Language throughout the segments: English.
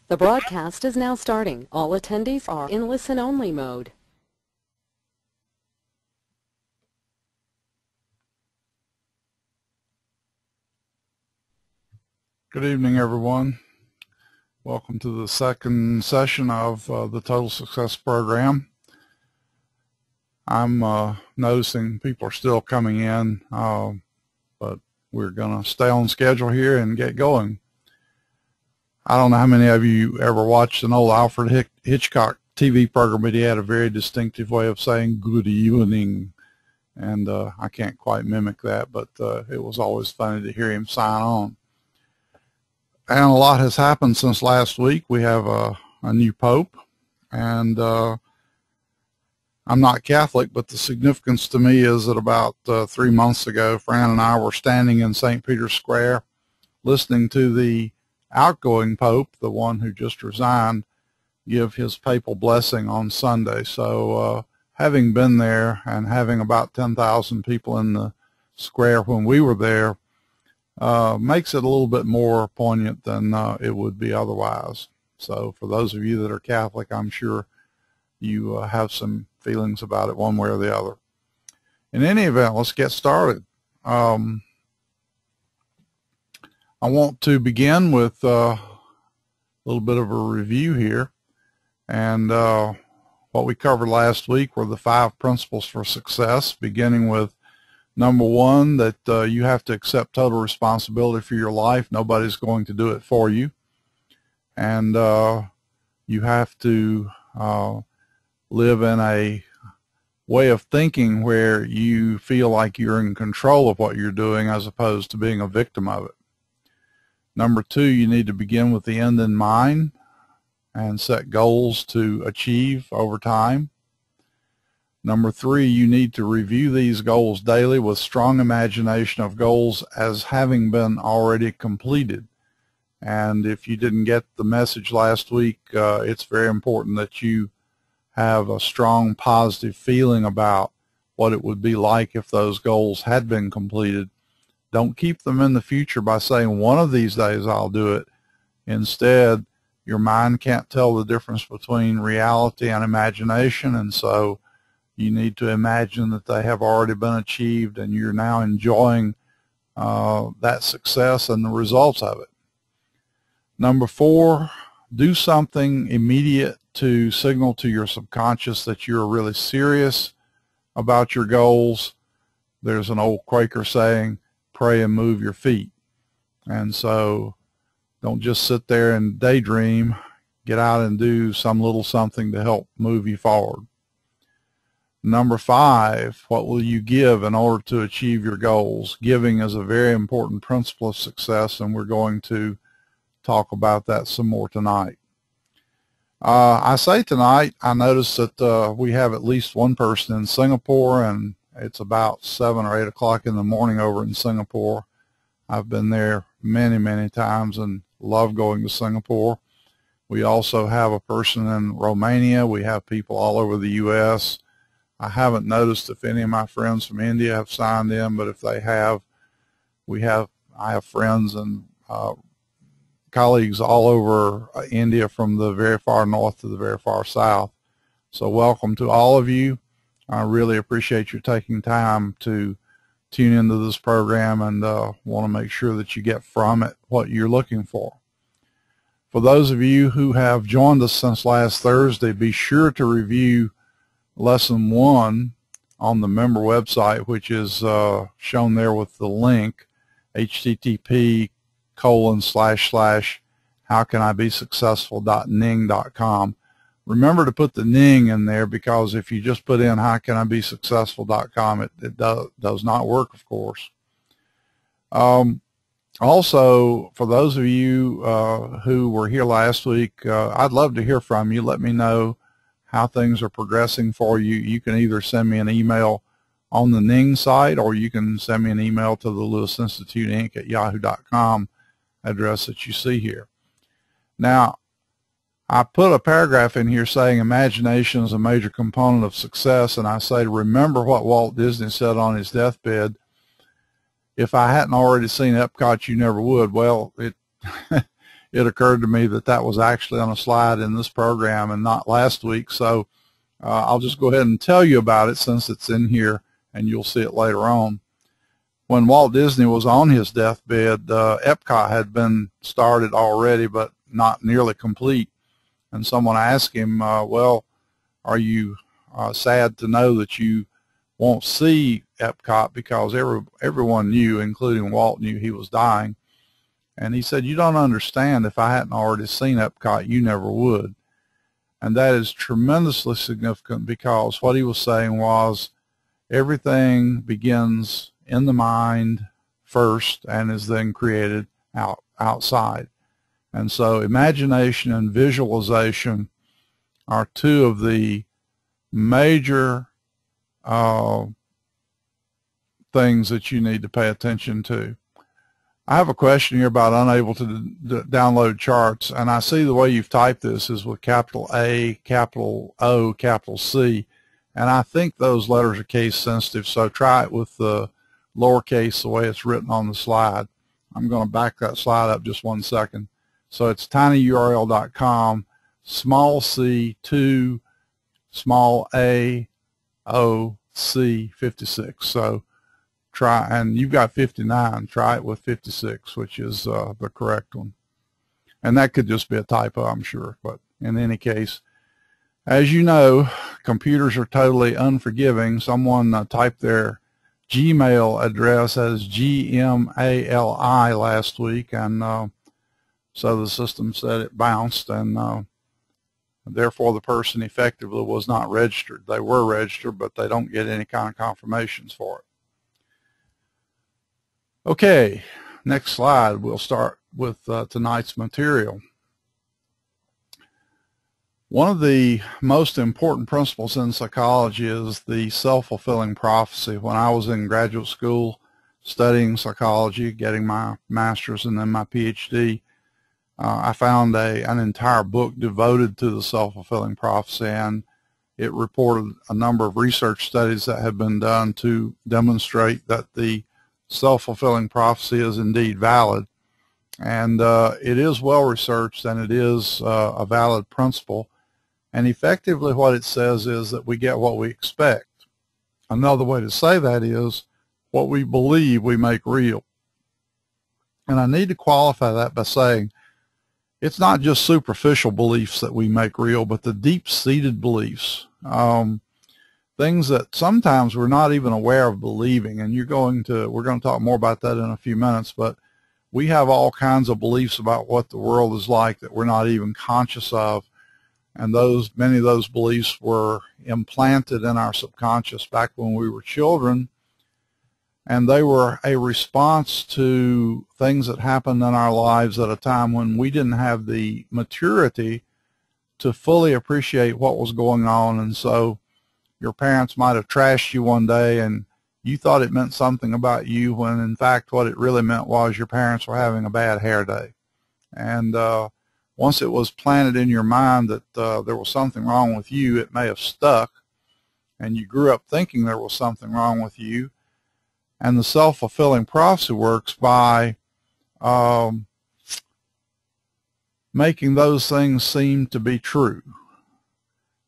The broadcast is now starting. All attendees are in listen-only mode. Good evening, everyone. Welcome to the second session of the Total Success program. I'm noticing people are still coming in, but we're going to stay on schedule here and get going. I don't know how many of you ever watched an old Alfred Hitchcock TV program, but he had a very distinctive way of saying good evening, and I can't quite mimic that, but it was always funny to hear him sign on. And a lot has happened since last week. We have a new pope, and I'm not Catholic, but the significance to me is that about 3 months ago, Fran and I were standing in St. Peter's Square listening to the outgoing pope, the one who just resigned, give his papal blessing on Sunday. So having been there and having about 10,000 people in the square when we were there, makes it a little bit more poignant than it would be otherwise. So for those of you that are Catholic, I'm sure you have some feelings about it one way or the other. In any event, let's get started. I want to begin with a little bit of a review here. And what we covered last week were the 5 principles for success, beginning with number 1, that you have to accept total responsibility for your life. Nobody's going to do it for you. And you have to live in a way of thinking where you feel like you're in control of what you're doing as opposed to being a victim of it. Number 2, you need to begin with the end in mind and set goals to achieve over time. Number 3, you need to review these goals daily with strong imagination of goals as having been already completed. And if you didn't get the message last week, it's very important that you have a strong positive feeling about what it would be like if those goals had been completed. Don't keep them in the future by saying one of these days I'll do it. Instead, your mind can't tell the difference between reality and imagination, and so you need to imagine that they have already been achieved and you're now enjoying that success and the results of it. Number 4, do something immediate to signal to your subconscious that you're really serious about your goals. There's an old Quaker saying, pray and move your feet. And so don't just sit there and daydream. Get out and do some little something to help move you forward. Number 5, what will you give in order to achieve your goals? Giving is a very important principle of success, and we're going to talk about that some more tonight. I say tonight, I notice that we have at least one person in Singapore, and it's about 7 or 8 o'clock in the morning over in Singapore. I've been there many, many times and love going to Singapore. We also have a person in Romania. We have people all over the U.S. I haven't noticed if any of my friends from India have signed in, but if they have, I have friends and colleagues all over India, from the very far north to the very far south. So welcome to all of you. I really appreciate you taking time to tune into this program and want to make sure that you get from it what you're looking for. For those of you who have joined us since last Thursday, be sure to review Lesson 1 on the member website, which is shown there with the link, http://howcanibesuccessful.ning.com. Remember to put the Ning in there, because if you just put in howcanibesuccessful.com, it does not work, of course. Also, for those of you who were here last week, I'd love to hear from you. Let me know how things are progressing for you. You can either send me an email on the Ning site, or you can send me an email to the Lewis Institute Inc. at yahoo.com address that you see here. Now, I put a paragraph in here saying imagination is a major component of success, and I say remember what Walt Disney said on his deathbed: if I hadn't already seen Epcot, you never would. Well, it occurred to me that that was actually on a slide in this program and not last week. So I'll just go ahead and tell you about it since it's in here, and you'll see it later on. When Walt Disney was on his deathbed, Epcot had been started already, but not nearly complete. And someone asked him, well, are you sad to know that you won't see Epcot, because everyone knew, including Walt, knew he was dying? And he said, you don't understand. If I hadn't already seen Epcot, you never would. And that is tremendously significant, because what he was saying was everything begins in the mind first and is then created outside. And so imagination and visualization are two of the major things that you need to pay attention to. I have a question here about unable to download charts, and I see the way you've typed this is with capital A, capital O, capital C, and I think those letters are case sensitive, so try it with the lowercase the way it's written on the slide. I'm going to back that slide up just 1 second. So it's tinyurl.com, small c 2, small a, o, c 56. So try, and you've got 59. Try it with 56, which is the correct one. And that could just be a typo, I'm sure. But in any case, as you know, computers are totally unforgiving. Someone typed their Gmail address as GMALI last week, and so the system said it bounced, and therefore the person effectively was not registered. They were registered, but they don't get any kind of confirmations for it. Okay, next slide. We'll start with tonight's material. One of the most important principles in psychology is the self-fulfilling prophecy. When I was in graduate school studying psychology, getting my master's and then my PhD, I found an entire book devoted to the self-fulfilling prophecy, and it reported a number of research studies that have been done to demonstrate that the self-fulfilling prophecy is indeed valid. And it is well researched, and it is a valid principle. And effectively what it says is that we get what we expect. Another way to say that is what we believe we make real. And I need to qualify that by saying it's not just superficial beliefs that we make real, but the deep-seated beliefs, things that sometimes we're not even aware of believing. And we're going to talk more about that in a few minutes, but we have all kinds of beliefs about what the world is like that we're not even conscious of. And many of those beliefs were implanted in our subconscious back when we were children, and they were a response to things that happened in our lives at a time when we didn't have the maturity to fully appreciate what was going on. And so your parents might have trashed you one day, and you thought it meant something about you, when in fact what it really meant was your parents were having a bad hair day. And once it was planted in your mind that there was something wrong with you, it may have stuck, and you grew up thinking there was something wrong with you. And the self-fulfilling prophecy works by making those things seem to be true.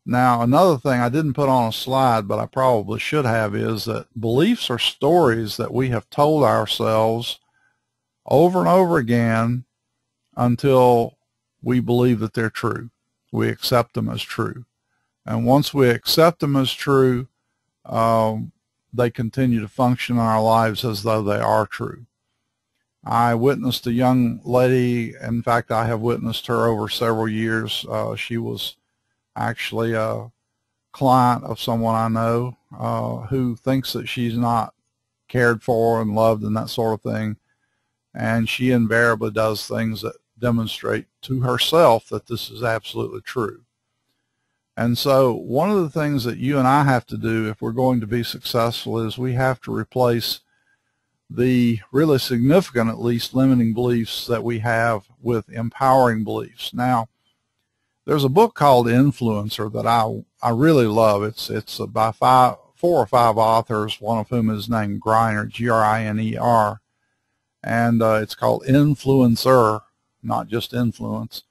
Now, another thing I didn't put on a slide, but I probably should have, is that beliefs are stories that we have told ourselves over and over again until we believe that they're true. We accept them as true. And once we accept them as true, they continue to function in our lives as though they are true. I witnessed a young lady, in fact I have witnessed her over several years. She was actually a client of someone I know who thinks that she's not cared for and loved and that sort of thing. And she invariably does things that demonstrate to herself that this is absolutely true. And so one of the things that you and I have to do if we're going to be successful is we have to replace the really significant, at least, limiting beliefs that we have with empowering beliefs. Now, there's a book called Influencer that I really love. It's by 4 or 5 authors, one of whom is named Griner, G-R-I-N-E-R, and it's called Influencer, not just influence.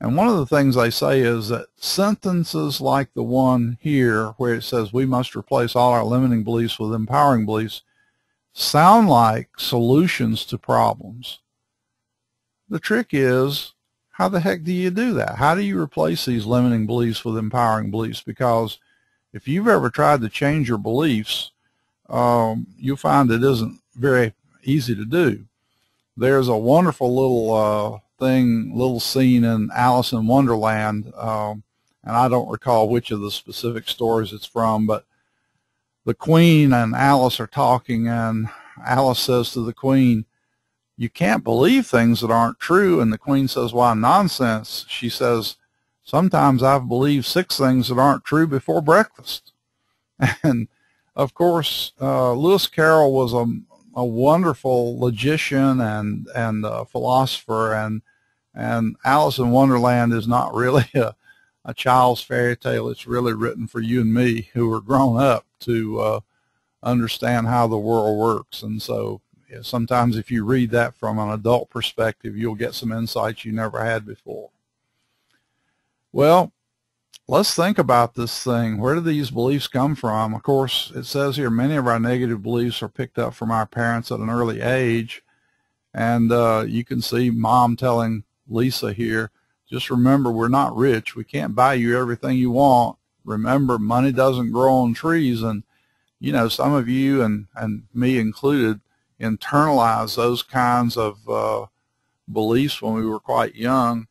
And one of the things they say is that sentences like the one here where it says we must replace all our limiting beliefs with empowering beliefs sound like solutions to problems. The trick is, how the heck do you do that? How do you replace these limiting beliefs with empowering beliefs? Because if you've ever tried to change your beliefs, you'll find it isn't very easy to do. There's a wonderful little scene in Alice in Wonderland, and I don't recall which of the specific stories it's from, but the Queen and Alice are talking, and Alice says to the Queen, "You can't believe things that aren't true." And the Queen says, "Why, nonsense." She says, "Sometimes I've believed 6 things that aren't true before breakfast." And of course, Lewis Carroll was a wonderful logician and philosopher, and Alice in Wonderland is not really a child's fairy tale. It's really written for you and me who are grown up to understand how the world works. And so sometimes if you read that from an adult perspective, you'll get some insights you never had before. Well, let's think about this thing. Where do these beliefs come from? Of course, it says here many of our negative beliefs are picked up from our parents at an early age. And you can see Mom telling Lisa here, just remember, we're not rich. We can't buy you everything you want. Remember, money doesn't grow on trees. And, you know, some of you, and me included, internalize those kinds of beliefs when we were quite young.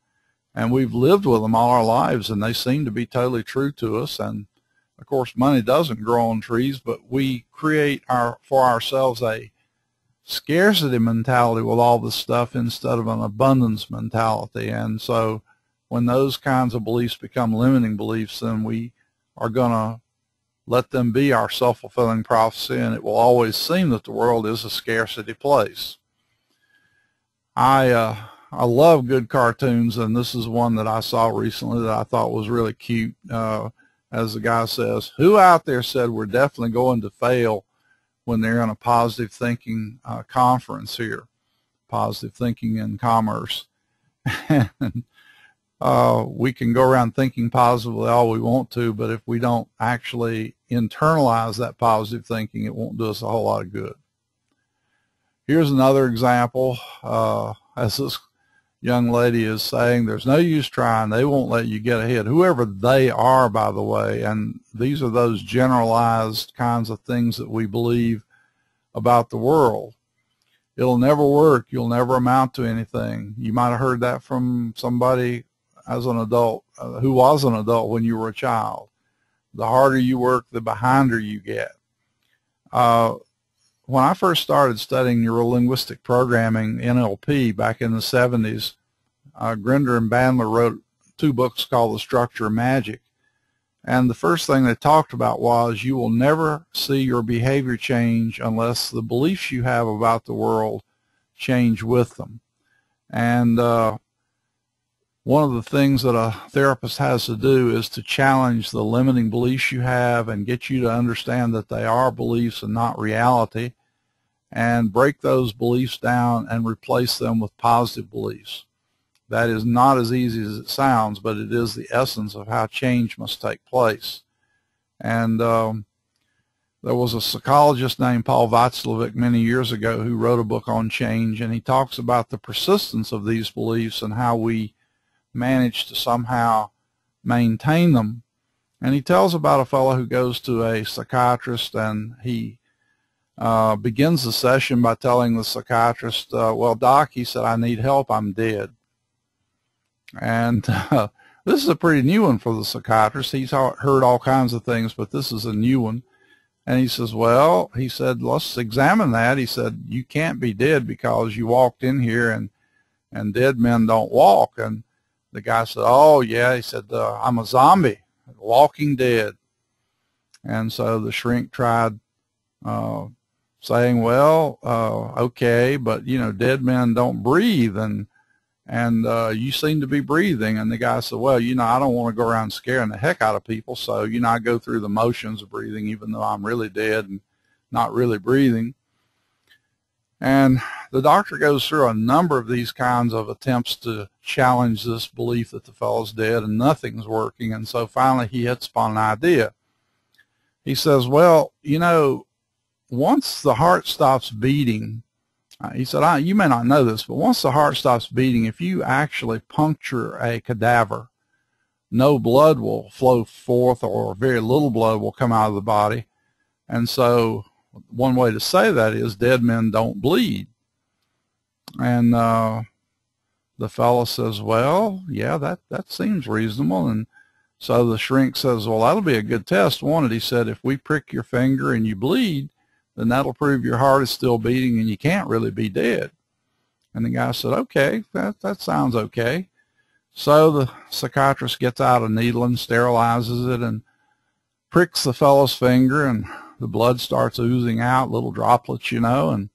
And we've lived with them all our lives, and they seem to be totally true to us. And, of course, money doesn't grow on trees, but we create for ourselves a scarcity mentality with all this stuff instead of an abundance mentality. And so when those kinds of beliefs become limiting beliefs, then we are going to let them be our self-fulfilling prophecy, and it will always seem that the world is a scarcity place. I love good cartoons, and this is one that I saw recently that I thought was really cute. As the guy says, who out there said we're definitely going to fail when they're in a positive thinking conference here, positive thinking in commerce? And we can go around thinking positively all we want to, but if we don't actually internalize that positive thinking, it won't do us a whole lot of good. Here's another example. As this young lady is saying, there's no use trying. They won't let you get ahead. Whoever they are, by the way, and these are those generalized kinds of things that we believe about the world. It'll never work. You'll never amount to anything. You might have heard that from somebody as an adult who was an adult when you were a child. The harder you work, the behinder you get. When I first started studying neurolinguistic programming, NLP, back in the 70s, Grinder and Bandler wrote 2 books called The Structure of Magic. And the first thing they talked about was you will never see your behavior change unless the beliefs you have about the world change with them. And one of the things that a therapist has to do is to challenge the limiting beliefs you have and get you to understand that they are beliefs and not reality, and break those beliefs down and replace them with positive beliefs. That is not as easy as it sounds, but it is the essence of how change must take place. And there was a psychologist named Paul Václavic many years ago who wrote a book on change, and he talks about the persistence of these beliefs and how we manage to somehow maintain them. And he tells about a fellow who goes to a psychiatrist, and he begins the session by telling the psychiatrist, well, doc, he said, I need help, I'm dead. And this is a pretty new one for the psychiatrist. He's heard all kinds of things, but this is a new one. And he says, well, he said, let's examine that. He said, you can't be dead because you walked in here, and dead men don't walk. And the guy said, oh, yeah. He said, I'm a zombie, walking dead. And so the shrink tried saying, well, okay, but, you know, dead men don't breathe, and you seem to be breathing. And the guy said, well, you know, I don't want to go around scaring the heck out of people, so, you know, I go through the motions of breathing even though I'm really dead and not really breathing. And the doctor goes through a number of these kinds of attempts to challenge this belief that the fellow's dead, and nothing's working. And so finally he hits upon an idea. He says, well, you know, once the heart stops beating, he said, you may not know this, but once the heart stops beating, if you actually puncture a cadaver, no blood will flow forth, or very little blood will come out of the body. And so one way to say that is dead men don't bleed. And the fellow says, well, yeah, that seems reasonable. And so the shrink says, well, that'll be a good test, won't it? He said, if we prick your finger and you bleed, then that'll prove your heart is still beating and you can't really be dead. And the guy said, okay, that sounds okay. So the psychiatrist gets out a needle and sterilizes it and pricks the fellow's finger, and the blood starts oozing out, little droplets, you know, and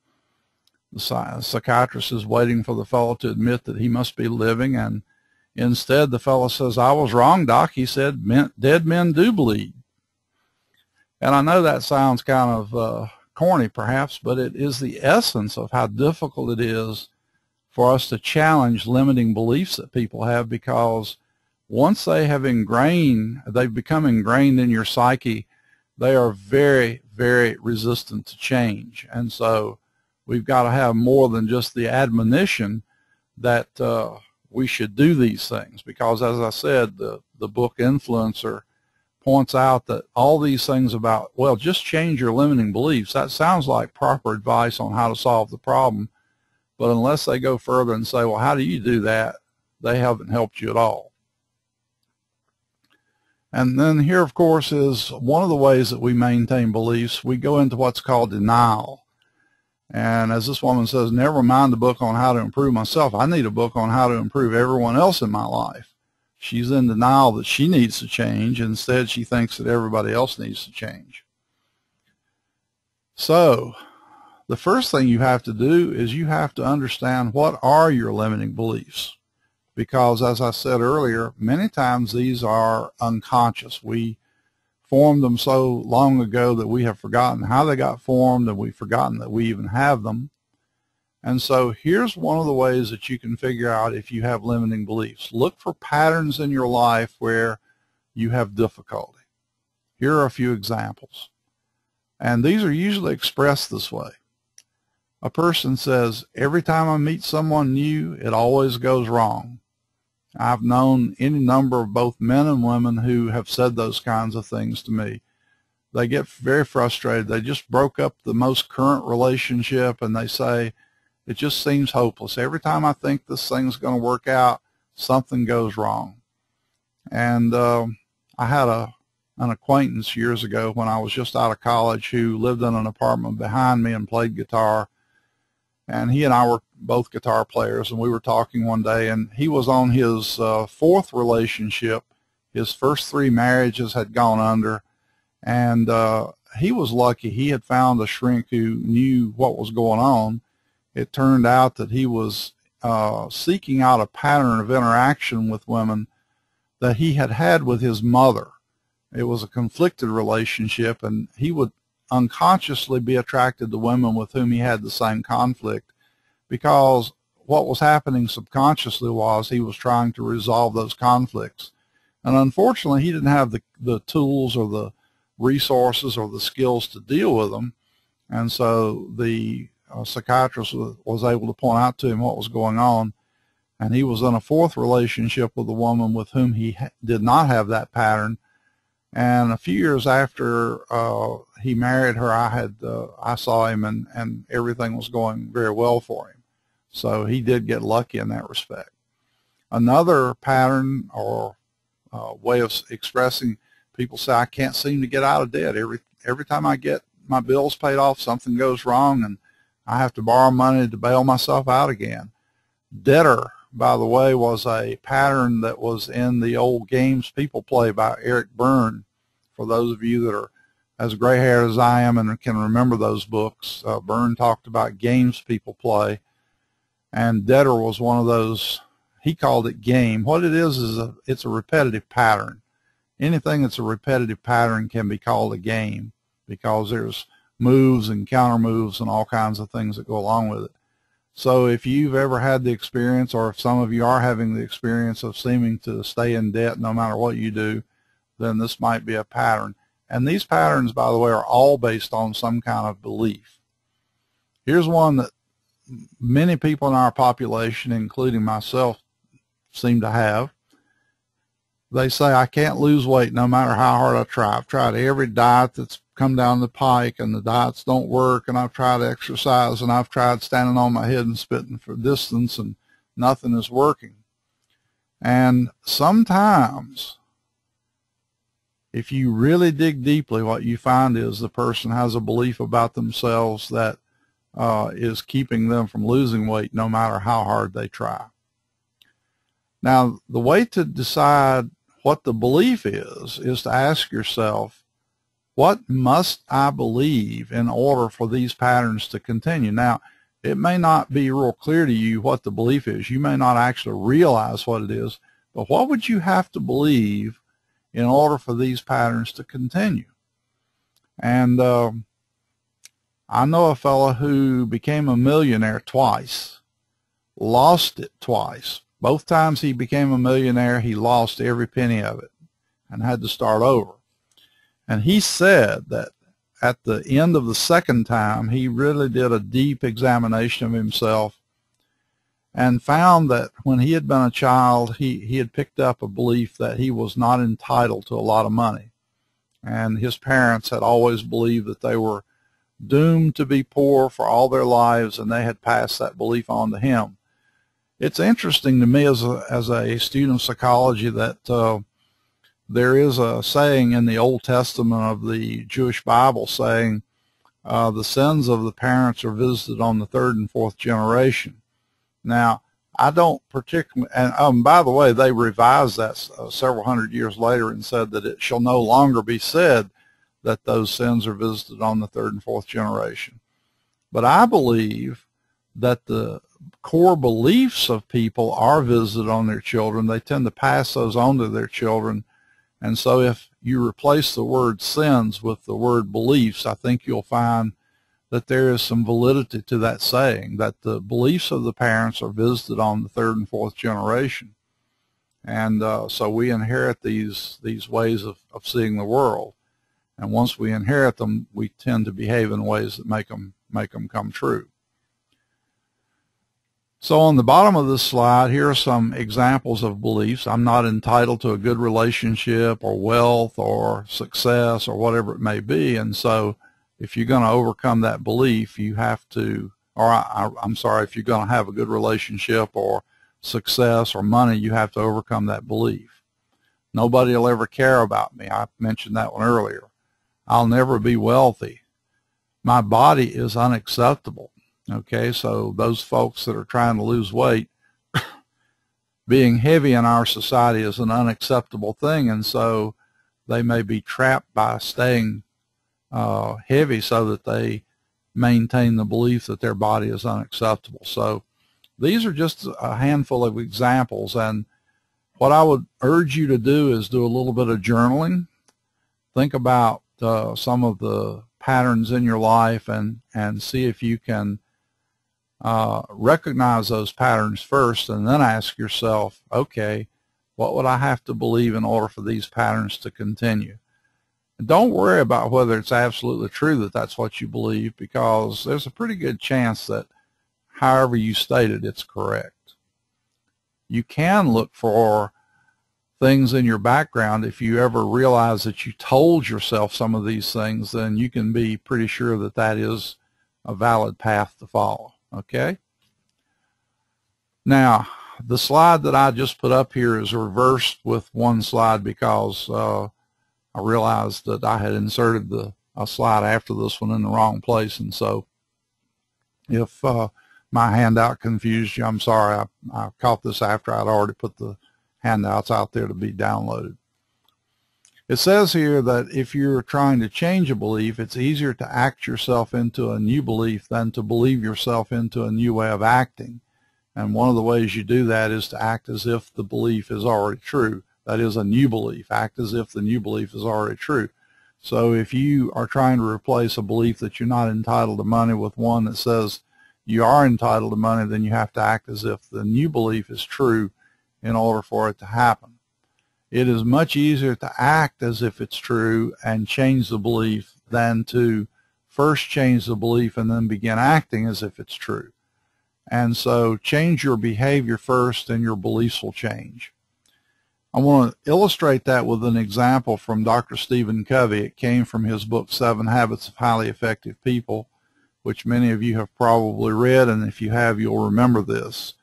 the psychiatrist is waiting for the fellow to admit that he must be living, and instead the fellow says, I was wrong, Doc. He said, dead men do bleed. And I know that sounds kind of corny perhaps, but it is the essence of how difficult it is for us to challenge limiting beliefs that people have, because once they have they've become ingrained in your psyche, they are very, very resistant to change. And so we've got to have more than just the admonition that we should do these things, because as I said, the book Influencer points out that all these things about, well, just change your limiting beliefs, that sounds like proper advice on how to solve the problem. But unless they go further and say, well, how do you do that, they haven't helped you at all. And then here, of course, is one of the ways that we maintain beliefs. We go into what's called denial. And as this woman says, never mind the book on how to improve myself. I need a book on how to improve everyone else in my life. She's in denial that she needs to change. Instead, she thinks that everybody else needs to change. So the first thing you have to do is you have to understand what are your limiting beliefs. Because as I said earlier, many times these are unconscious. We formed them so long ago that we have forgotten how they got formed, and we've forgotten that we even have them. And so here's one of the ways that you can figure out if you have limiting beliefs. Look for patterns in your life where you have difficulty. Here are a few examples. And these are usually expressed this way. A person says, every time I meet someone new, it always goes wrong. I've known any number of both men and women who have said those kinds of things to me. They get very frustrated. They just broke up the most current relationship, and they say, it just seems hopeless. Every time I think this thing's going to work out, something goes wrong. And I had an acquaintance years ago when I was just out of college who lived in an apartment behind me and played guitar. And he and I were both guitar players, and we were talking one day, and he was on his fourth relationship. His first 3 marriages had gone under, and he was lucky. He had found a shrink who knew what was going on. It turned out that he was seeking out a pattern of interaction with women that he had had with his mother. It was a conflicted relationship, and he would unconsciously be attracted to women with whom he had the same conflict, because what was happening subconsciously was he was trying to resolve those conflicts. And unfortunately, he didn't have the tools or the resources or the skills to deal with them. And so the psychiatrist was able to point out to him what was going on. And he was in a fourth relationship with a woman with whom he did not have that pattern. And a few years after he married her, I saw him, and everything was going very well for him. So he did get lucky in that respect. Another pattern or way of expressing, people say, I can't seem to get out of debt. Every time I get my bills paid off, something goes wrong, and I have to borrow money to bail myself out again. Debtor, by the way, was a pattern that was in the old games people play by Eric Byrne. For those of you that are as gray-haired as I am and can remember those books, Byrne talked about games people play, and debtor was one of those. He called it game. What it is it's a repetitive pattern. Anything that's a repetitive pattern can be called a game, because there's moves and counter moves and all kinds of things that go along with it. So if you've ever had the experience, or if some of you are having the experience of seeming to stay in debt no matter what you do, then this might be a pattern. And these patterns, by the way, are all based on some kind of belief. Here's one that many people in our population, including myself, seem to have. They say, I can't lose weight no matter how hard I try. I've tried every diet that's come down the pike, and the diets don't work, and I've tried exercise, and I've tried standing on my head and spitting for distance, and nothing is working. And sometimes, if you really dig deeply, what you find is the person has a belief about themselves that is keeping them from losing weight no matter how hard they try. Now, the way to decide what the belief is to ask yourself, what must I believe in order for these patterns to continue? Now, it may not be real clear to you what the belief is. You may not actually realize what it is, but what would you have to believe in order for these patterns to continue? And I know a fellow who became a millionaire twice, lost it twice. Both times he became a millionaire, he lost every penny of it and had to start over. And he said that at the end of the second time, he really did a deep examination of himself and found that when he had been a child, he had picked up a belief that he was not entitled to a lot of money. And his parents had always believed that they were doomed to be poor for all their lives, and they had passed that belief on to him. It's interesting to me as a student of psychology that there is a saying in the Old Testament of the Jewish Bible saying the sins of the parents are visited on the third and fourth generation. Now, I don't particularly, and by the way, they revised that several hundred years later and said that it shall no longer be said that those sins are visited on the third and fourth generation. But I believe that the core beliefs of people are visited on their children. They tend to pass those on to their children. And so if you replace the word sins with the word beliefs, I think you'll find that there is some validity to that saying, that the beliefs of the parents are visited on the third and fourth generation. And so we inherit these ways of seeing the world. And once we inherit them, we tend to behave in ways that make them come true. So on the bottom of this slide, here are some examples of beliefs. I'm not entitled to a good relationship or wealth or success or whatever it may be. And so if you're going to overcome that belief, you have to, or I'm sorry, if you're going to have a good relationship or success or money, you have to overcome that belief. Nobody will ever care about me. I mentioned that one earlier. I'll never be wealthy. My body is unacceptable. Okay, so those folks that are trying to lose weight, being heavy in our society is an unacceptable thing, and so they may be trapped by staying heavy so that they maintain the belief that their body is unacceptable. So these are just a handful of examples, and what I would urge you to do is do a little bit of journaling. Think about some of the patterns in your life and see if you can recognize those patterns first, and then ask yourself, okay, what would I have to believe in order for these patterns to continue? And don't worry about whether it's absolutely true that that's what you believe, because there's a pretty good chance that however you state it, it's correct. You can look for things in your background. If you ever realize that you told yourself some of these things, then you can be pretty sure that that is a valid path to follow. Okay? Now, the slide that I just put up here is reversed with one slide because I realized that I had inserted a slide after this one in the wrong place, and so if my handout confused you, I'm sorry. I caught this after I'd already put the handouts out there to be downloaded. It says here that if you're trying to change a belief, it's easier to act yourself into a new belief than to believe yourself into a new way of acting. And one of the ways you do that is to act as if the belief is already true. That is a new belief. Act as if the new belief is already true. So if you are trying to replace a belief that you're not entitled to money with one that says you are entitled to money, then you have to act as if the new belief is true in order for it to happen. It is much easier to act as if it's true and change the belief than to first change the belief and then begin acting as if it's true. And so change your behavior first and your beliefs will change. I want to illustrate that with an example from Dr. Stephen Covey. It came from his book, 7 Habits of Highly Effective People, which many of you have probably read, and if you have, you'll remember this.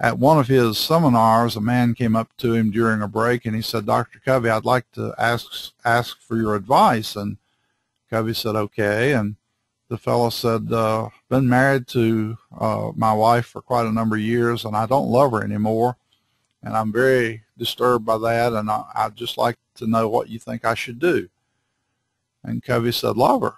At one of his seminars, a man came up to him during a break and he said, "Dr. Covey, I'd like to ask for your advice." And Covey said, "Okay." And the fellow said, "Been married to my wife for quite a number of years, and I don't love her anymore. And I'm very disturbed by that, and I'd just like to know what you think I should do." And Covey said, "Love her."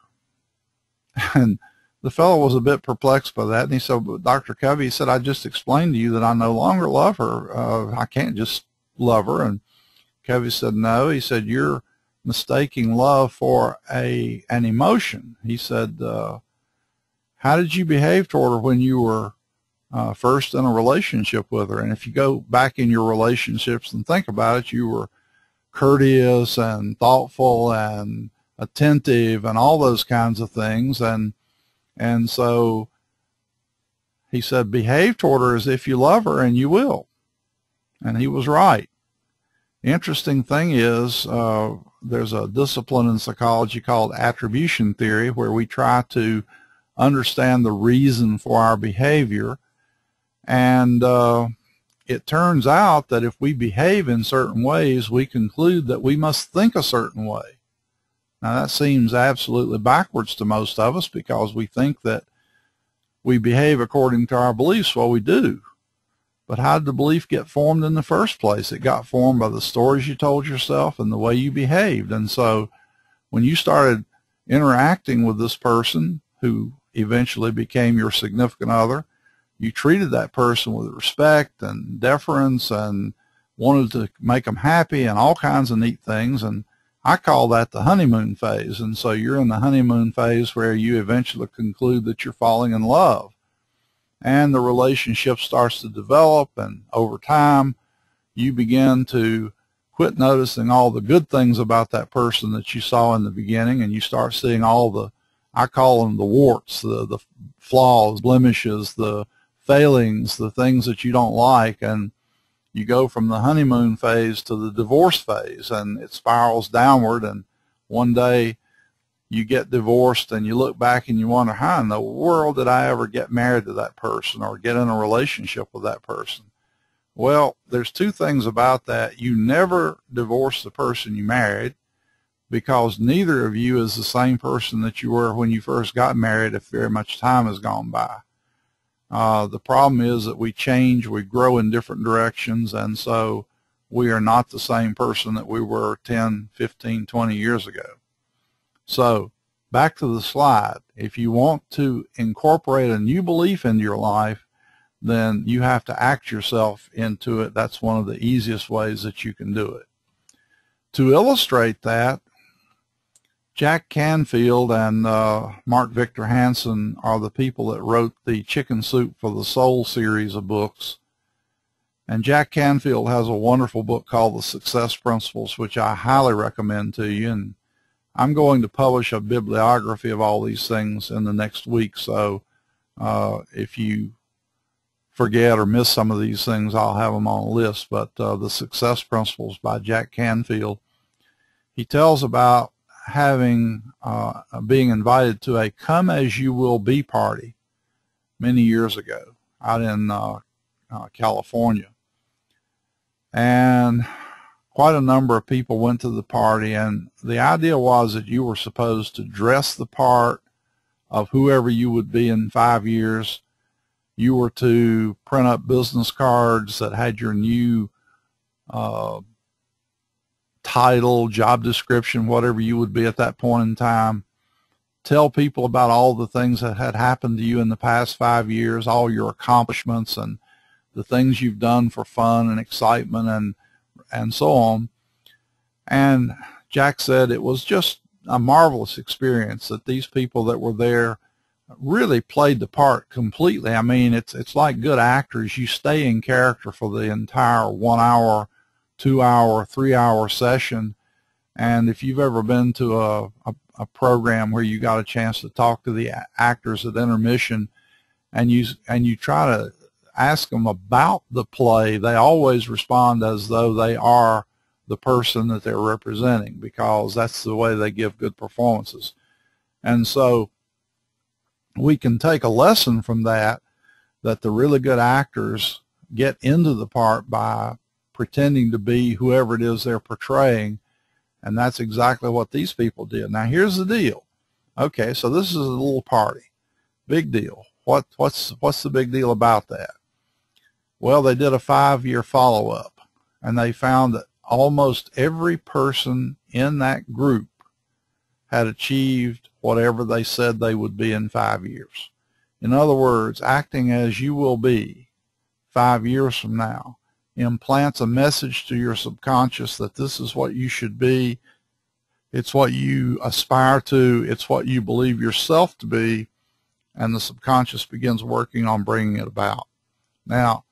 And the fellow was a bit perplexed by that, and he said, "But Dr. Covey," he said, "I just explained to you that I no longer love her. I can't just love her." And Covey said, "No." He said, "You're mistaking love for an emotion." He said, "How did you behave toward her when you were first in a relationship with her? And if you go back in your relationships and think about it, you were courteous and thoughtful and attentive and all those kinds of things. And so," he said, "behave toward her as if you love her and you will." And he was right. The interesting thing is there's a discipline in psychology called attribution theory where we try to understand the reason for our behavior. And it turns out that if we behave in certain ways, we conclude that we must think a certain way. Now, that seems absolutely backwards to most of us because we think that we behave according to our beliefs. Well, we do. But how did the belief get formed in the first place? It got formed by the stories you told yourself and the way you behaved. And so when you started interacting with this person who eventually became your significant other, you treated that person with respect and deference and wanted to make them happy and all kinds of neat things. And I call that the honeymoon phase. And so you're in the honeymoon phase where you eventually conclude that you're falling in love. And the relationship starts to develop, and over time you begin to quit noticing all the good things about that person that you saw in the beginning, and you start seeing all the, I call them the warts, the flaws, blemishes, the failings, the things that you don't like. And you go from the honeymoon phase to the divorce phase, and it spirals downward, and one day you get divorced and you look back and you wonder, how in the world did I ever get married to that person or get in a relationship with that person? Well, there's two things about that. You never divorce the person you married because neither of you is the same person that you were when you first got married if very much time has gone by. The problem is that we change, we grow in different directions, and so we are not the same person that we were 10, 15, 20 years ago. So back to the slide. If you want to incorporate a new belief into your life, then you have to act yourself into it. That's one of the easiest ways that you can do it. To illustrate that, Jack Canfield and Mark Victor Hansen are the people that wrote the Chicken Soup for the Soul series of books. And Jack Canfield has a wonderful book called The Success Principles, which I highly recommend to you. And I'm going to publish a bibliography of all these things in the next week. So if you forget or miss some of these things, I'll have them on a list. But The Success Principles by Jack Canfield, he tells about having being invited to a Come As You Will Be party many years ago out in California. And quite a number of people went to the party, and the idea was that you were supposed to dress the part of whoever you would be in 5 years. You were to print up business cards that had your new title, job description, whatever you would be at that point in time. Tell people about all the things that had happened to you in the past 5 years, all your accomplishments and the things you've done for fun and excitement and so on. And Jack said it was just a marvelous experience, that these people that were there really played the part completely. I mean, it's like good actors. You stay in character for the entire 1 hour, 2 hour, 3 hour session. And if you've ever been to a program where you got a chance to talk to the actors at intermission, and you try to ask them about the play, they always respond as though they are the person that they're representing, because that's the way they give good performances. And so we can take a lesson from that the really good actors get into the part by pretending to be whoever it is they're portraying, and that's exactly what these people did. Now here's the deal. Okay, so this is a little party. Big deal. What's the big deal about that? Well, they did a 5-year follow-up, and they found that almost every person in that group had achieved whatever they said they would be in 5 years. In other words, acting as you will be 5 years from now implants a message to your subconscious that this is what you should be. It's what you aspire to. It's what you believe yourself to be, and the subconscious begins working on bringing it about. Now,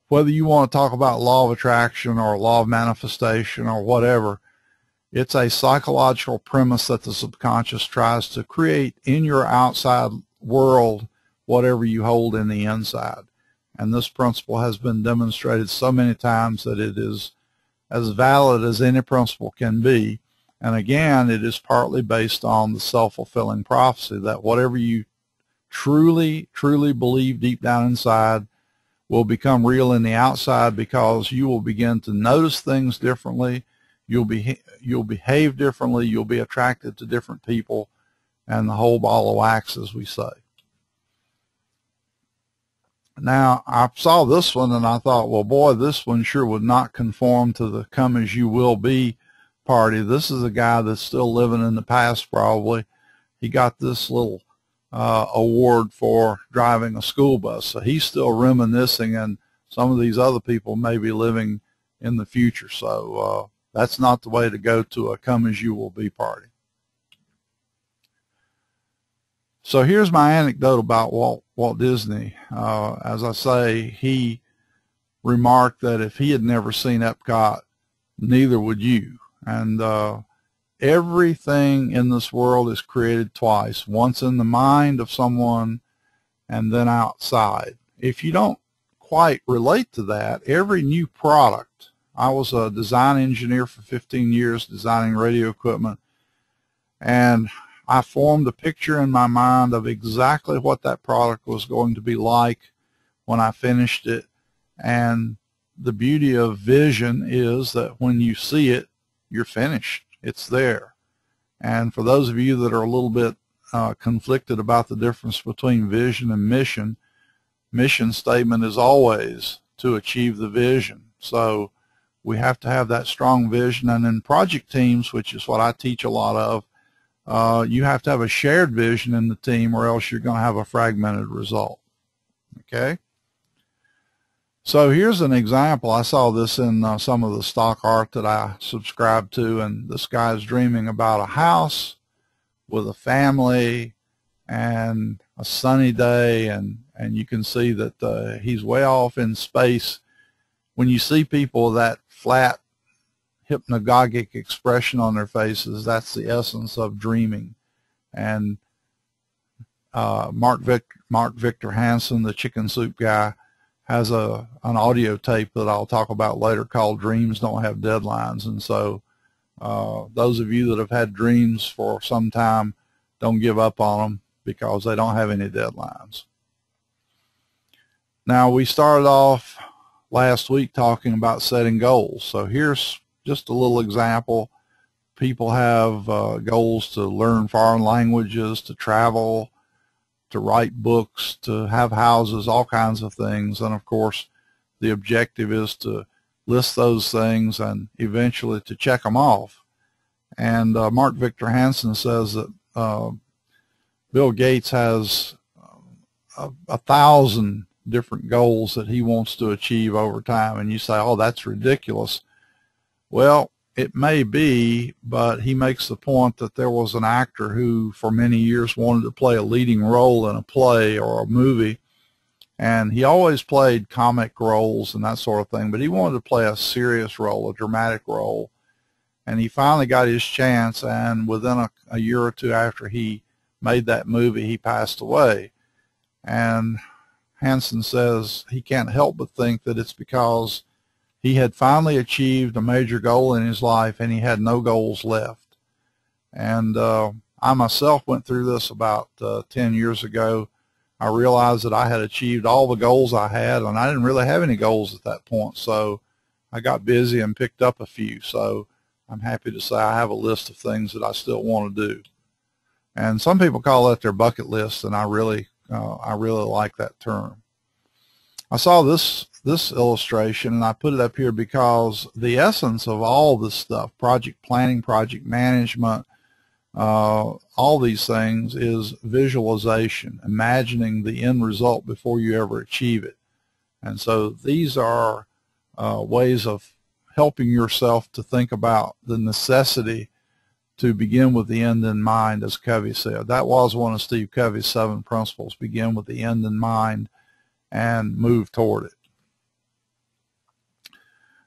whether you want to talk about law of attraction or law of manifestation or whatever, it's a psychological premise that the subconscious tries to create in your outside world whatever you hold in the inside. And this principle has been demonstrated so many times that it is as valid as any principle can be. And again, it is partly based on the self-fulfilling prophecy that whatever you truly, truly believe deep down inside will become real in the outside, because you will begin to notice things differently. You'll behave differently. You'll be attracted to different people, and the whole ball of wax, as we say. Now, I saw this one and I thought, well, boy, this one sure would not conform to the come as you will be party. This is a guy that's still living in the past, probably. He got this little award for driving a school bus. So he's still reminiscing, and some of these other people may be living in the future. So that's not the way to go to a come as you will be party. So here's my anecdote about Walt Disney. As I say, he remarked that if he had never seen Epcot, neither would you. And everything in this world is created twice, once in the mind of someone and then outside. If you don't quite relate to that, every new product, I was a design engineer for 15 years designing radio equipment, and I formed a picture in my mind of exactly what that product was going to be like when I finished it. And the beauty of vision is that when you see it, you're finished. It's there. And for those of you that are a little bit conflicted about the difference between vision and mission, mission statement is always to achieve the vision. So we have to have that strong vision. And in project teams, which is what I teach a lot of, you have to have a shared vision in the team, or else you're going to have a fragmented result. Okay? So here's an example. I saw this in some of the stock art that I subscribe to, and this guy's dreaming about a house with a family and a sunny day, and you can see that he's way off in space. When you see people with that flat, hypnagogic expression on their faces, that's the essence of dreaming. And Mark Victor Hansen, the chicken soup guy, has an audio tape that I'll talk about later called Dreams Don't Have Deadlines. And so those of you that have had dreams for some time, don't give up on them, because they don't have any deadlines. Now, we started off last week talking about setting goals. So here's just a little example. People have goals to learn foreign languages, to travel, to write books, to have houses, all kinds of things. And of course, the objective is to list those things and eventually to check them off. And Mark Victor Hansen says that Bill Gates has 1,000 different goals that he wants to achieve over time. And you say, oh, that's ridiculous. Well, it may be, but he makes the point that there was an actor who for many years wanted to play a leading role in a play or a movie, and he always played comic roles and that sort of thing, but he wanted to play a serious role, a dramatic role, and he finally got his chance, and within a year or two after he made that movie, he passed away. And Hansen says he can't help but think that it's because he had finally achieved a major goal in his life and he had no goals left. And I myself went through this about 10 years ago. I realized that I had achieved all the goals I had, and I didn't really have any goals at that point. So I got busy and picked up a few. So I'm happy to say I have a list of things that I still want to do. And some people call that their bucket list, and I really like that term. I saw this illustration, and I put it up here because the essence of all this stuff, project planning, project management, all these things, is visualization, imagining the end result before you ever achieve it. And so these are ways of helping yourself to think about the necessity to begin with the end in mind, as Covey said. That was one of Steve Covey's 7 principles: begin with the end in mind and move toward it.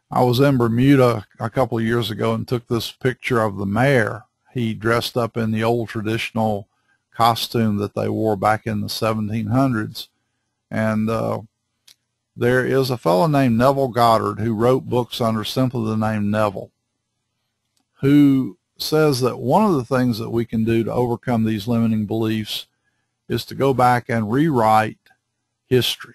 I was in Bermuda a couple of years ago and took this picture of the mayor. He dressed up in the old traditional costume that they wore back in the 1700s. And there is a fellow named Neville Goddard who wrote books under simply the name Neville, who says that one of the things that we can do to overcome these limiting beliefs is to go back and rewrite history.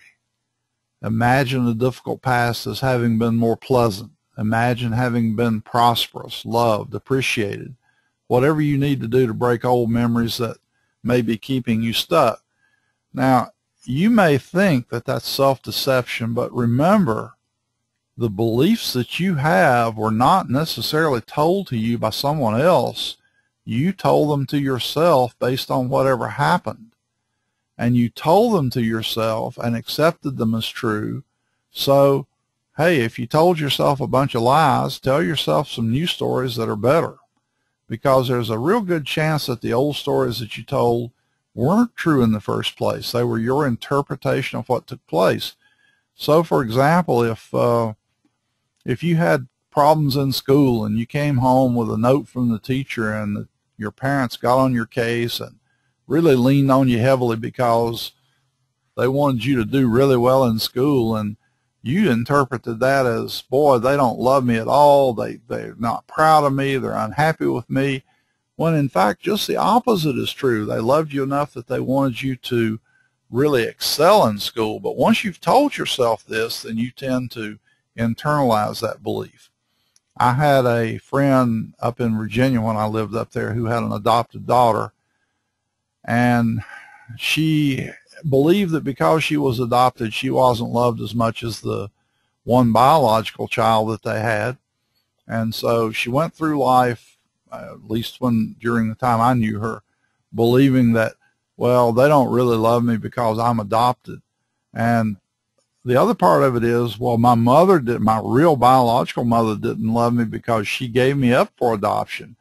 Imagine the difficult past as having been more pleasant. Imagine having been prosperous, loved, appreciated. Whatever you need to do to break old memories that may be keeping you stuck. Now, you may think that that's self-deception, but remember, the beliefs that you have were not necessarily told to you by someone else. You told them to yourself based on whatever happened. And you told them to yourself and accepted them as true. So, hey, if you told yourself a bunch of lies, tell yourself some new stories that are better. Because there's a real good chance that the old stories that you told weren't true in the first place. They were your interpretation of what took place. So, for example, if you had problems in school and you came home with a note from the teacher and your parents got on your case and really leaned on you heavily because they wanted you to do really well in school, and you interpreted that as, boy, they don't love me at all, they're not proud of me, they're unhappy with me, when in fact just the opposite is true. They loved you enough that they wanted you to really excel in school. But once you've told yourself this, then you tend to internalize that belief. I had a friend up in Virginia when I lived up there who had an adopted daughter, and she believed that because she was adopted, she wasn't loved as much as the one biological child that they had. And so she went through life, at least during the time I knew her, believing that, well, they don't really love me because I'm adopted. And the other part of it is, well, my real biological mother didn't love me because she gave me up for adoption.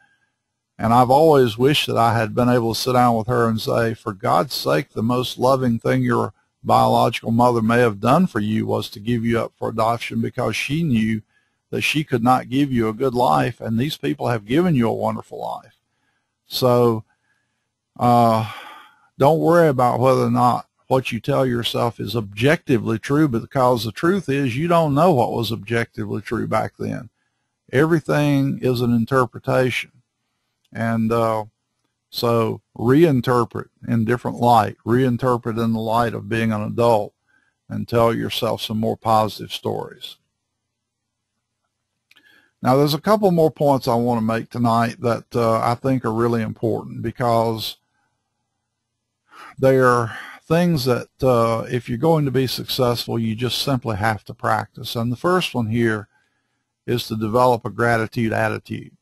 And I've always wished that I had been able to sit down with her and say, for God's sake, the most loving thing your biological mother may have done for you was to give you up for adoption, because she knew that she could not give you a good life, and these people have given you a wonderful life. So don't worry about whether or not what you tell yourself is objectively true, because the truth is you don't know what was objectively true back then. Everything is an interpretation. And so reinterpret in different light, reinterpret in the light of being an adult, and tell yourself some more positive stories. Now, there's a couple more points I want to make tonight that I think are really important, because they are things that if you're going to be successful, you just simply have to practice. And the first one here is to develop a gratitude attitude.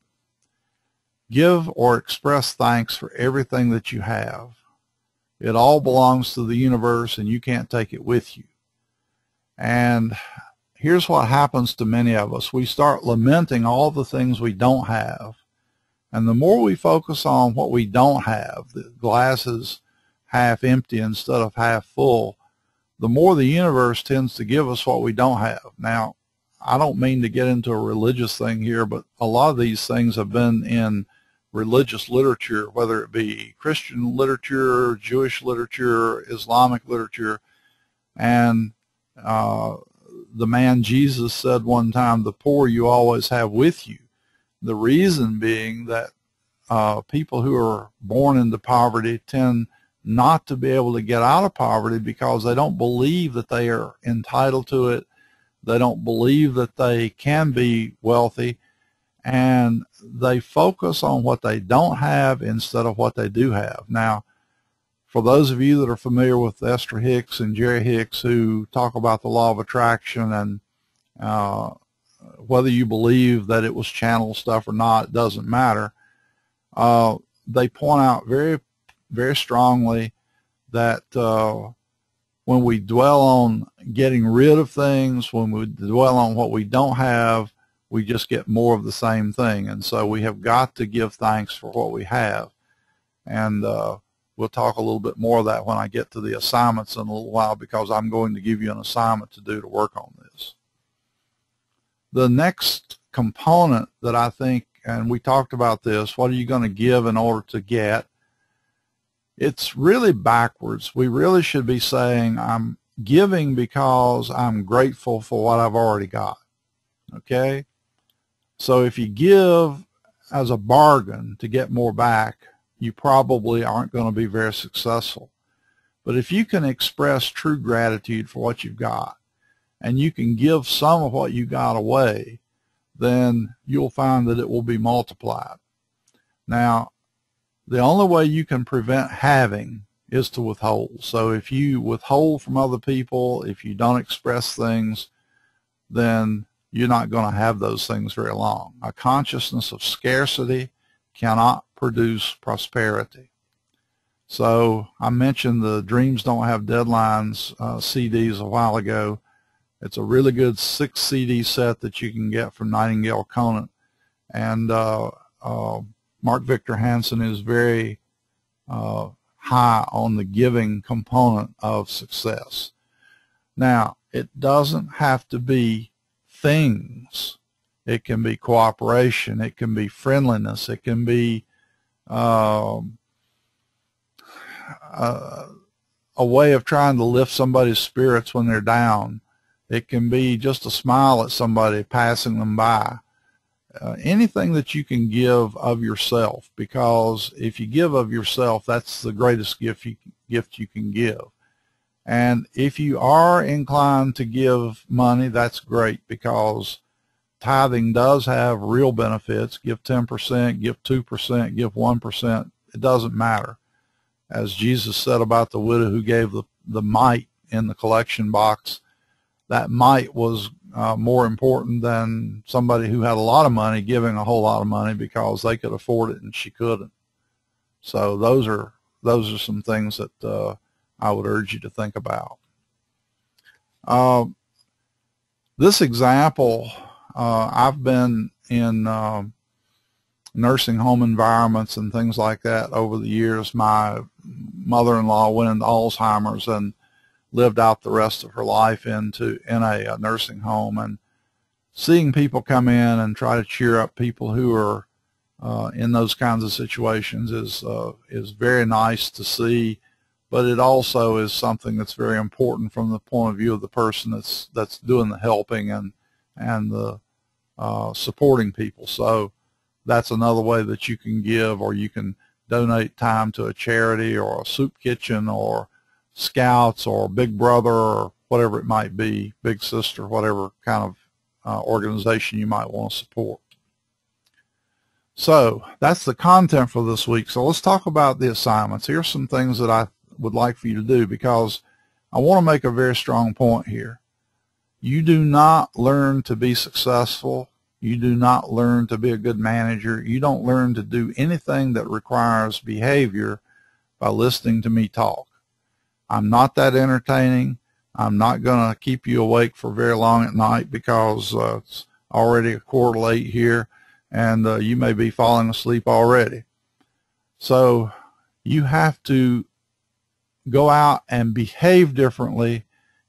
Give or express thanks for everything that you have. It all belongs to the universe, and you can't take it with you. And here's what happens to many of us. We start lamenting all the things we don't have. And the more we focus on what we don't have, the glass is half empty instead of half full, the more the universe tends to give us what we don't have. Now, I don't mean to get into a religious thing here, but a lot of these things have been in religious literature, whether it be Christian literature, Jewish literature, Islamic literature. And the man Jesus said one time, the poor you always have with you. The reason being that people who are born into poverty tend not to be able to get out of poverty because they don't believe that they are entitled to it. They don't believe that they can be wealthy, and they focus on what they don't have instead of what they do have. Now, for those of you that are familiar with Esther Hicks and Jerry Hicks, who talk about the law of attraction, and whether you believe that it was channel stuff or not, it doesn't matter. They point out very, very strongly that when we dwell on getting rid of things, when we dwell on what we don't have, we just get more of the same thing. And so we have got to give thanks for what we have. And we'll talk a little bit more of that when I get to the assignments in a little while, because I'm going to give you an assignment to do to work on this. The next component that I think, and we talked about this, what are you going to give in order to get? It's really backwards. We really should be saying, I'm giving because I'm grateful for what I've already got. Okay? So if you give as a bargain to get more back, you probably aren't going to be very successful. But if you can express true gratitude for what you've got, and you can give some of what you got away, then you'll find that it will be multiplied. Now, the only way you can prevent having is to withhold. So if you withhold from other people, if you don't express things, then you're not going to have those things very long. A consciousness of scarcity cannot produce prosperity. So I mentioned the Dreams Don't Have Deadlines CDs a while ago. It's a really good 6 CD set that you can get from Nightingale Conant. And Mark Victor Hansen is very high on the giving component of success. Now, it doesn't have to be things. It can be cooperation. It can be friendliness. It can be a way of trying to lift somebody's spirits when they're down. It can be just a smile at somebody passing them by. Anything that you can give of yourself, because if you give of yourself, that's the greatest gift you can give. And if you are inclined to give money, that's great, because tithing does have real benefits. Give 10%, give 2%, give 1%. It doesn't matter. As Jesus said about the widow who gave the mite in the collection box, that mite was more important than somebody who had a lot of money giving a whole lot of money because they could afford it and she couldn't. So those are some things that I would urge you to think about. This example, I've been in nursing home environments and things like that over the years. My mother-in-law went into Alzheimer's and lived out the rest of her life in a nursing home, and seeing people come in and try to cheer up people who are in those kinds of situations is very nice to see, but it also is something that's very important from the point of view of the person that's doing the helping and the supporting people. So that's another way that you can give, or you can donate time to a charity or a soup kitchen or Scouts or Big Brother or whatever it might be, Big Sister, whatever kind of organization you might want to support. So that's the content for this week. So let's talk about the assignments. Here's some things that I would like for you to do, because I want to make a very strong point here. You do not learn to be successful. You do not learn to be a good manager. You don't learn to do anything that requires behavior by listening to me talk. I'm not that entertaining. I'm not going to keep you awake for very long at night because it's already 1:15 here, and you may be falling asleep already. So you have to go out and behave differently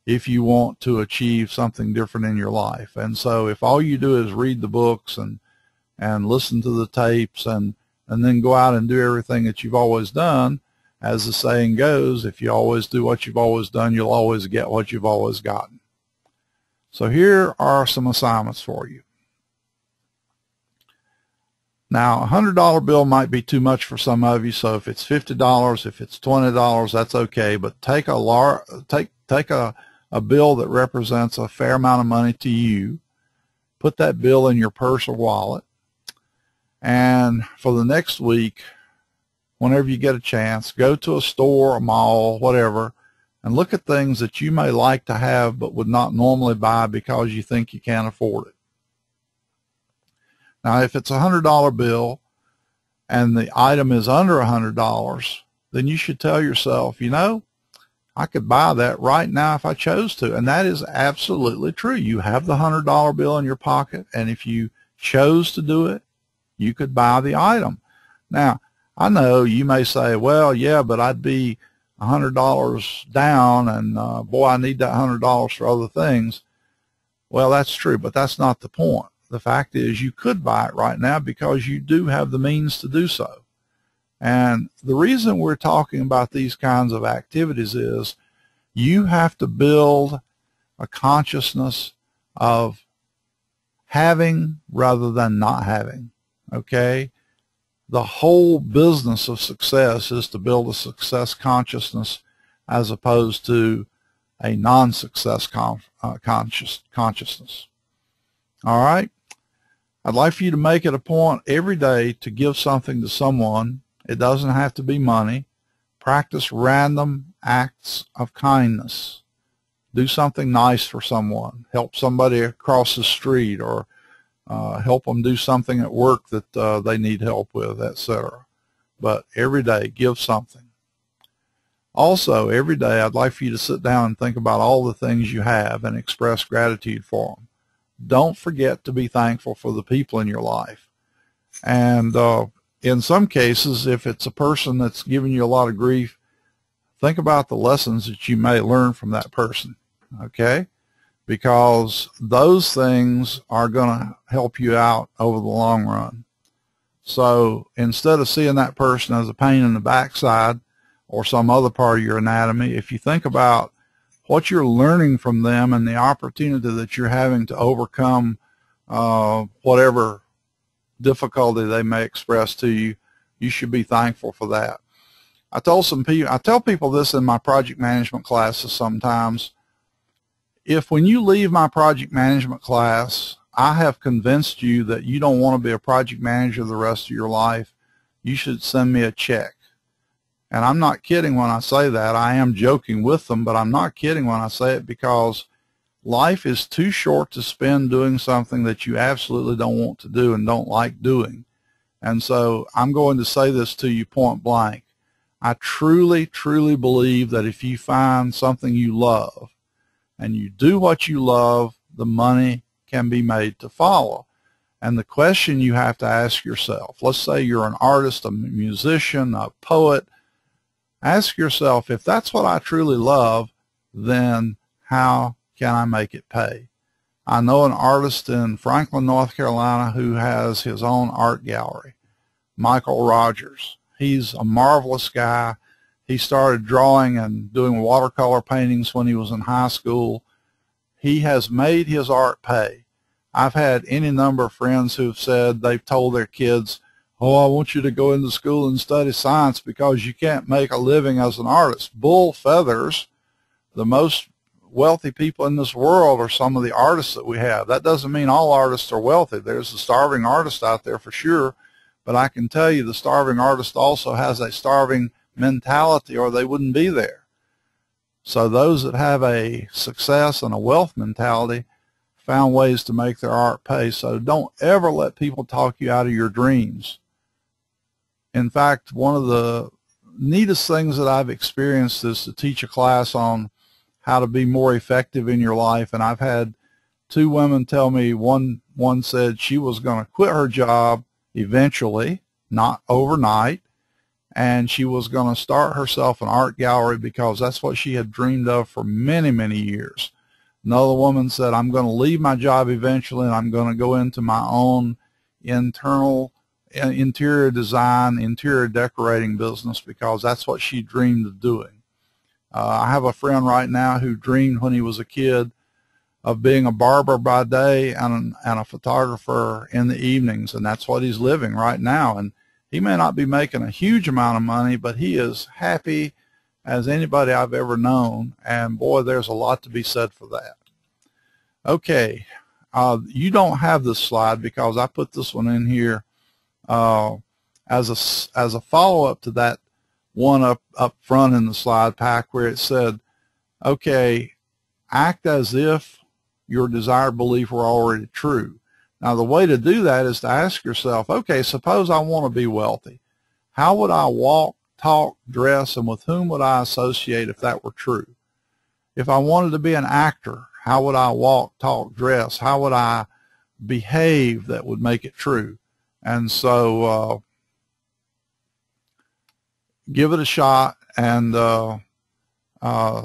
if you want to achieve something different in your life. And so if all you do is read the books and listen to the tapes and then go out and do everything that you've always done, as the saying goes, if you always do what you've always done, you'll always get what you've always gotten. So here are some assignments for you. Now, a $100 bill might be too much for some of you, so if it's $50, if it's $20, that's okay. But take a bill that represents a fair amount of money to you, put that bill in your purse or wallet, and for the next week, whenever you get a chance, go to a store, a mall, whatever, and look at things that you may like to have but would not normally buy because you think you can't afford it. Now, if it's a $100 bill and the item is under $100, then you should tell yourself, you know, I could buy that right now if I chose to. And that is absolutely true. You have the $100 bill in your pocket, and if you chose to do it, you could buy the item. Now, I know you may say, well, yeah, but I'd be $100 down, and boy, I need that $100 for other things. Well, that's true, but that's not the point. The fact is you could buy it right now because you do have the means to do so. And the reason we're talking about these kinds of activities is you have to build a consciousness of having rather than not having, okay? The whole business of success is to build a success consciousness as opposed to a non-success consciousness. All right? I'd like for you to make it a point every day to give something to someone. It doesn't have to be money. Practice random acts of kindness. Do something nice for someone. Help somebody across the street, or help them do something at work that they need help with, etc. But every day, give something. Also, every day, I'd like for you to sit down and think about all the things you have and express gratitude for them. Don't forget to be thankful for the people in your life. And in some cases, if it's a person that's giving you a lot of grief, think about the lessons that you may learn from that person, okay? Because those things are going to help you out over the long run. So instead of seeing that person as a pain in the backside or some other part of your anatomy, if you think about what you're learning from them and the opportunity that you're having to overcome whatever difficulty they may express to you, you should be thankful for that. I tell people this in my project management classes sometimes. If when you leave my project management class, I have convinced you that you don't want to be a project manager the rest of your life, you should send me a check. And I'm not kidding when I say that. I am joking with them, but I'm not kidding when I say it, because life is too short to spend doing something that you absolutely don't want to do and don't like doing. And so I'm going to say this to you point blank. I truly, truly believe that if you find something you love and you do what you love, the money can be made to follow. And the question you have to ask yourself, let's say you're an artist, a musician, a poet, ask yourself, if that's what I truly love, then how can I make it pay? I know an artist in Franklin, North Carolina, who has his own art gallery, Michael Rogers. He's a marvelous guy. He started drawing and doing watercolor paintings when he was in high school. He has made his art pay. I've had any number of friends who've said they've told their kids, oh, I want you to go into school and study science because you can't make a living as an artist. Bull feathers. The most wealthy people in this world are some of the artists that we have. That doesn't mean all artists are wealthy. There's a starving artist out there for sure, but I can tell you the starving artist also has a starving mentality, or they wouldn't be there. So those that have a success and a wealth mentality found ways to make their art pay. So don't ever let people talk you out of your dreams. In fact, one of the neatest things that I've experienced is to teach a class on how to be more effective in your life. And I've had two women tell me, one said she was going to quit her job eventually, not overnight, and she was going to start herself an art gallery because that's what she had dreamed of for many, many years. Another woman said, I'm going to leave my job eventually and I'm going to go into my own interior design, interior decorating business because that's what she dreamed of doing. I have a friend right now who dreamed when he was a kid of being a barber by day and a photographer in the evenings, and that's what he's living right now. And he may not be making a huge amount of money, but he is happy as anybody I've ever known, and boy, there's a lot to be said for that. Okay, you don't have this slide because I put this one in here as a follow-up to that one up front in the slide pack where it said, okay, act as if your desired belief were already true. Now, the way to do that is to ask yourself, okay, suppose I want to be wealthy. How would I walk, talk, dress, and with whom would I associate if that were true? If I wanted to be an actor, how would I walk, talk, dress? How would I behave that would make it true? And so give it a shot and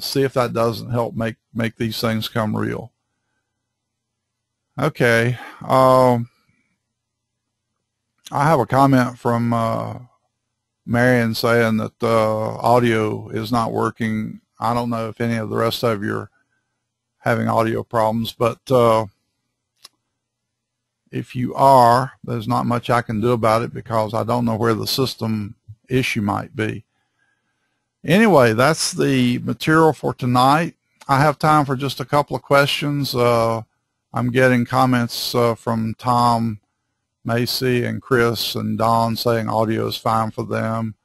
see if that doesn't help make these things come real. Okay, I have a comment from Marion saying that the audio is not working. I don't know if any of the rest of you are having audio problems, but if you are, there's not much I can do about it because I don't know where the system issue might be. Anyway, that's the material for tonight. I have time for just a couple of questions. I'm getting comments from Tom, Macy, and Chris, and Don saying audio is fine for them.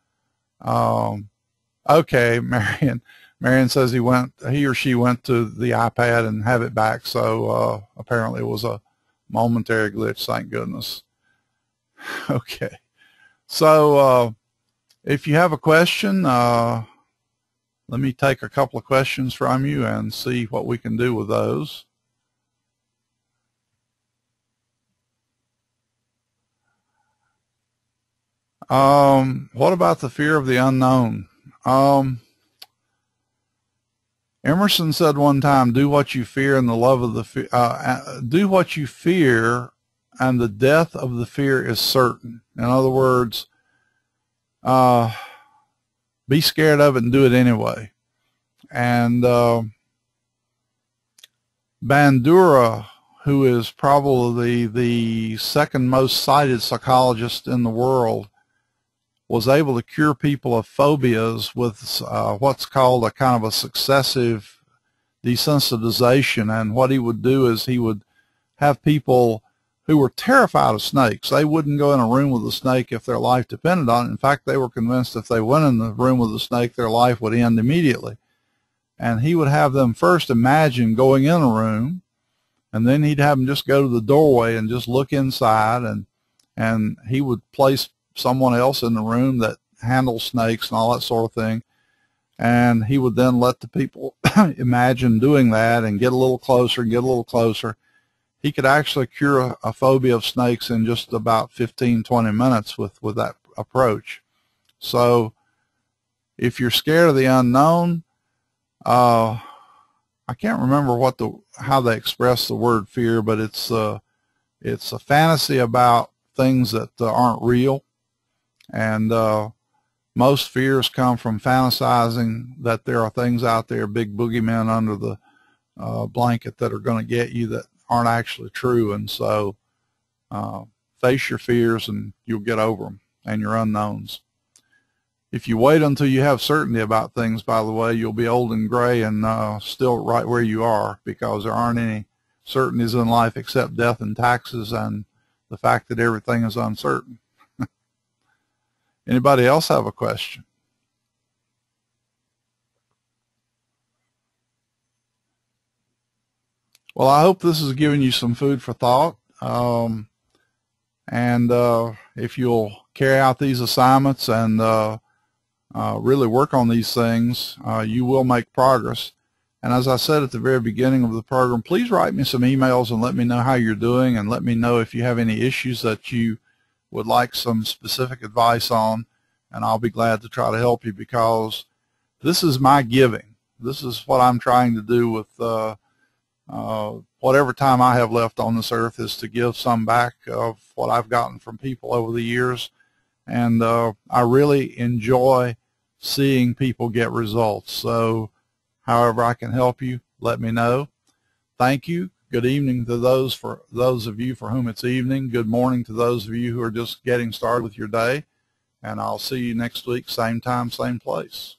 Okay, Marion says he or she went to the iPad and have it back, so apparently it was a momentary glitch, thank goodness. Okay, so if you have a question, let me take a couple of questions from you and see what we can do with those. What about the fear of the unknown? Emerson said one time, do what you fear and the love of the do what you fear and the death of the fear is certain. In other words, be scared of it and do it anyway. And Bandura, who is probably the second most cited psychologist in the world, was able to cure people of phobias with what's called a kind of a successive desensitization. And what he would do is he would have people who were terrified of snakes. They wouldn't go in a room with a snake if their life depended on it. In fact, they were convinced if they went in the room with a snake, their life would end immediately. And he would have them first imagine going in a room, and then he'd have them just go to the doorway and just look inside, and he would place someone else in the room that handles snakes and all that sort of thing, and he would then let the people imagine doing that and get a little closer and get a little closer. He could actually cure a phobia of snakes in just about 15-20 minutes with that approach. So if you're scared of the unknown, I can't remember how they express the word fear, but it's a fantasy about things that aren't real. And most fears come from fantasizing that there are things out there, big boogeymen under the blanket that are going to get you that aren't actually true. And so face your fears and you'll get over them and your unknowns. If you wait until you have certainty about things, by the way, you'll be old and gray and still right where you are, because there aren't any certainties in life except death and taxes and the fact that everything is uncertain. Anybody else have a question? Well, I hope this has given you some food for thought. And if you'll carry out these assignments and really work on these things, you will make progress. And as I said at the very beginning of the program, please write me some emails and let me know how you're doing, and let me know if you have any issues that you would like some specific advice on, and I'll be glad to try to help you, because this is my giving. This is what I'm trying to do with whatever time I have left on this earth, is to give some back of what I've gotten from people over the years. And I really enjoy seeing people get results. So however I can help you, let me know. Thank you. Good evening to those of you for whom it's evening. Good morning to those of you who are just getting started with your day. And I'll see you next week, same time, same place.